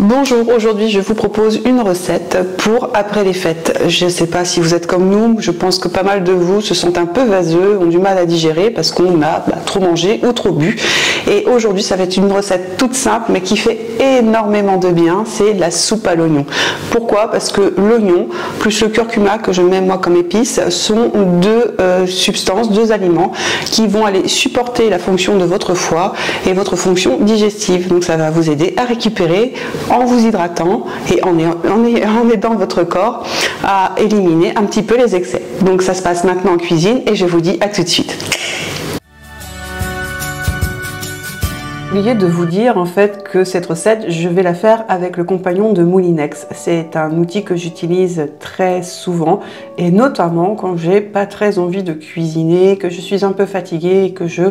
Bonjour, aujourd'hui je vous propose une recette pour après les fêtes. Je ne sais pas si vous êtes comme nous, je pense que pas mal de vous se sentent un peu vaseux, ont du mal à digérer parce qu'on a trop mangé ou trop bu. Et aujourd'hui ça va être une recette toute simple mais qui fait énormément de bien, c'est la soupe à l'oignon. Pourquoi? Parce que l'oignon plus le curcuma que je mets moi comme épice sont deux substances, deux aliments qui vont aller supporter la fonction de votre foie et votre fonction digestive. Donc ça va vous aider à récupérer en vous hydratant et en aidant votre corps à éliminer un petit peu les excès. Donc ça se passe maintenant en cuisine et je vous dis à tout de suite. J'ai oublié de vous dire en fait que cette recette, je vais la faire avec le compagnon de Moulinex. C'est un outil que j'utilise très souvent et notamment quand j'ai pas très envie de cuisiner, que je suis un peu fatiguée et que je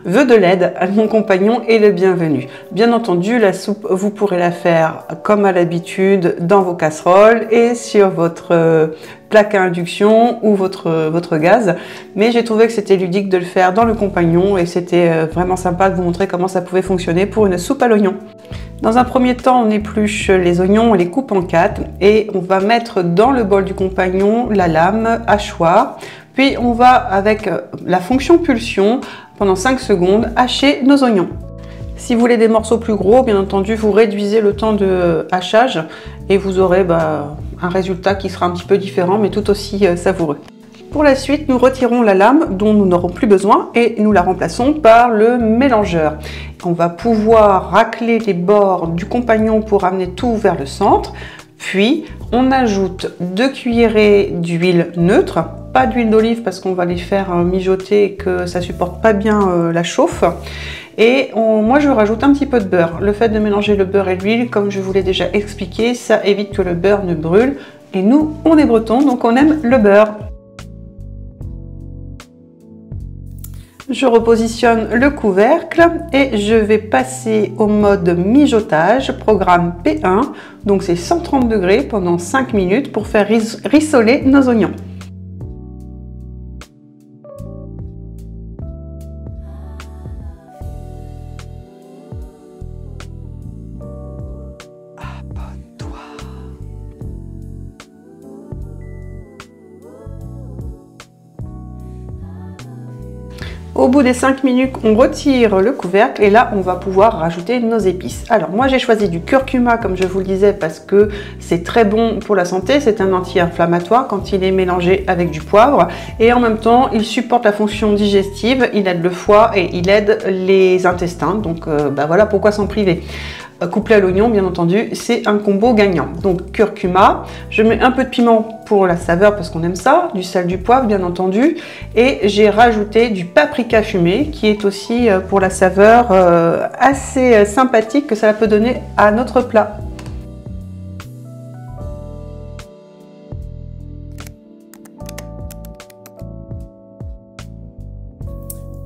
veux de l'aide. Mon compagnon est le bienvenu. Bien entendu, la soupe, vous pourrez la faire comme à l'habitude dans vos casseroles et sur votre plaque à induction ou votre gaz, mais j'ai trouvé que c'était ludique de le faire dans le compagnon et c'était vraiment sympa de vous montrer comment ça pouvait fonctionner pour une soupe à l'oignon. Dans un premier temps, on épluche les oignons, on les coupe en 4 et on va mettre dans le bol du compagnon la lame, hachoir, puis on va avec la fonction pulsion pendant 5 secondes hacher nos oignons. Si vous voulez des morceaux plus gros, bien entendu, vous réduisez le temps de hachage et vous aurez un résultat qui sera un petit peu différent, mais tout aussi savoureux. Pour la suite, nous retirons la lame dont nous n'aurons plus besoin et nous la remplaçons par le mélangeur. On va pouvoir racler les bords du compagnon pour amener tout vers le centre. Puis, on ajoute 2 cuillerées d'huile neutre, pas d'huile d'olive parce qu'on va les faire mijoter et que ça supporte pas bien la chauffe. Et moi je rajoute un petit peu de beurre. Le fait de mélanger le beurre et l'huile, comme je vous l'ai déjà expliqué, ça évite que le beurre ne brûle. Et nous, on est bretons, donc on aime le beurre. Je repositionne le couvercle et je vais passer au mode mijotage, programme P1. Donc c'est 130 degrés pendant 5 minutes pour faire rissoler nos oignons. Au bout des 5 minutes, on retire le couvercle et là, on va pouvoir rajouter nos épices. Alors moi, j'ai choisi du curcuma, comme je vous le disais, parce que c'est très bon pour la santé. C'est un anti-inflammatoire quand il est mélangé avec du poivre. Et en même temps, il supporte la fonction digestive, il aide le foie et il aide les intestins. Donc voilà pourquoi s'en priver. Couplé à l'oignon, bien entendu, c'est un combo gagnant. Donc curcuma, je mets un peu de piment pour la saveur parce qu'on aime ça, du sel, du poivre bien entendu, et j'ai rajouté du paprika fumé qui est aussi pour la saveur assez sympathique que ça peut donner à notre plat.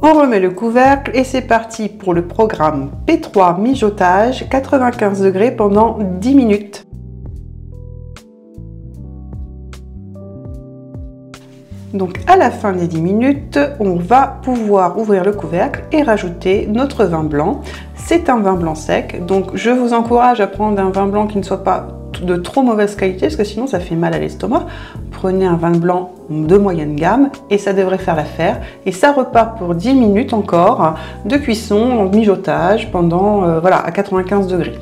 On remet le couvercle et c'est parti pour le programme P3 mijotage, 95 degrés pendant 10 minutes. Donc à la fin des 10 minutes, on va pouvoir ouvrir le couvercle et rajouter notre vin blanc. C'est un vin blanc sec, donc je vous encourage à prendre un vin blanc qui ne soit pas de trop mauvaise qualité parce que sinon ça fait mal à l'estomac. Prenez un vin blanc de moyenne gamme et ça devrait faire l'affaire. Et ça repart pour 10 minutes encore de cuisson en mijotage pendant à 95 degrés.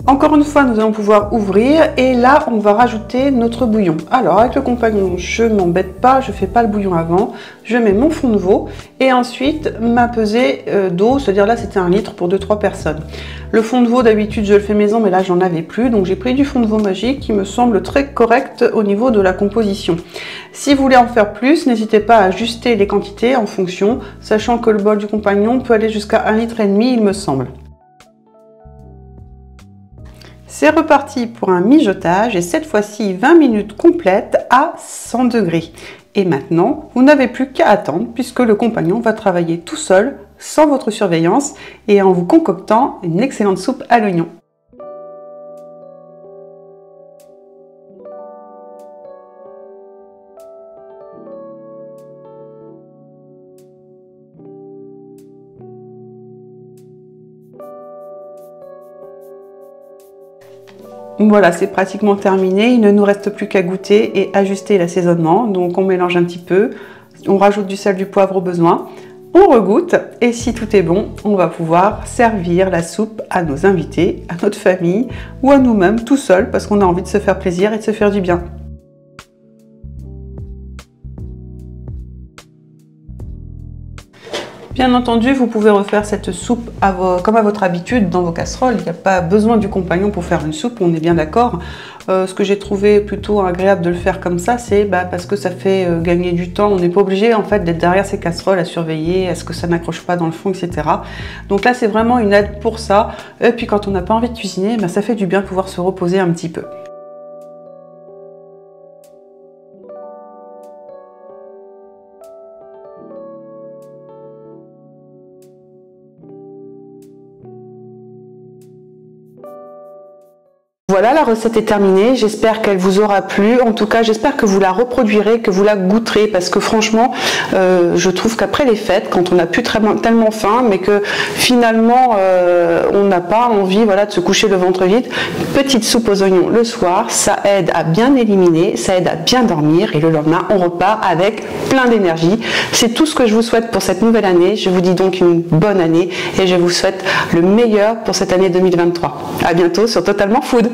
Encore une fois, nous allons pouvoir ouvrir et là, on va rajouter notre bouillon. Alors, avec le compagnon, je ne m'embête pas, je ne fais pas le bouillon avant. Je mets mon fond de veau et ensuite ma pesée d'eau, c'est-à-dire là, c'était 1 litre pour 2-3 personnes. Le fond de veau, d'habitude, je le fais maison, mais là, j'en avais plus. Donc, j'ai pris du fond de veau magique qui me semble très correct au niveau de la composition. Si vous voulez en faire plus, n'hésitez pas à ajuster les quantités en fonction, sachant que le bol du compagnon peut aller jusqu'à 1,5 litre, il me semble. C'est reparti pour un mijotage et cette fois-ci 20 minutes complètes à 100 degrés. Et maintenant, vous n'avez plus qu'à attendre puisque le compagnon va travailler tout seul, sans votre surveillance et en vous concoctant une excellente soupe à l'oignon. Voilà, c'est pratiquement terminé. Il ne nous reste plus qu'à goûter et ajuster l'assaisonnement. Donc on mélange un petit peu, on rajoute du sel, du poivre au besoin, on regoute et si tout est bon, on va pouvoir servir la soupe à nos invités, à notre famille ou à nous-mêmes tout seuls parce qu'on a envie de se faire plaisir et de se faire du bien. Bien entendu, vous pouvez refaire cette soupe comme à votre habitude dans vos casseroles. Il n'y a pas besoin du compagnon pour faire une soupe, on est bien d'accord. Ce que j'ai trouvé plutôt agréable de le faire comme ça, c'est parce que ça fait gagner du temps. On n'est pas obligé en fait d'être derrière ces casseroles à surveiller, à ce que ça n'accroche pas dans le fond, etc. Donc là, c'est vraiment une aide pour ça. Et puis quand on n'a pas envie de cuisiner, ça fait du bien de pouvoir se reposer un petit peu. Voilà, la recette est terminée, j'espère qu'elle vous aura plu, en tout cas j'espère que vous la reproduirez, que vous la goûterez, parce que franchement je trouve qu'après les fêtes, quand on n'a plus tellement faim, mais que finalement on n'a pas envie de se coucher le ventre vide, une petite soupe aux oignons le soir, ça aide à bien éliminer, ça aide à bien dormir et le lendemain on repart avec plein d'énergie. C'est tout ce que je vous souhaite pour cette nouvelle année, je vous dis donc une bonne année et je vous souhaite le meilleur pour cette année 2023. À bientôt sur Totalement Food.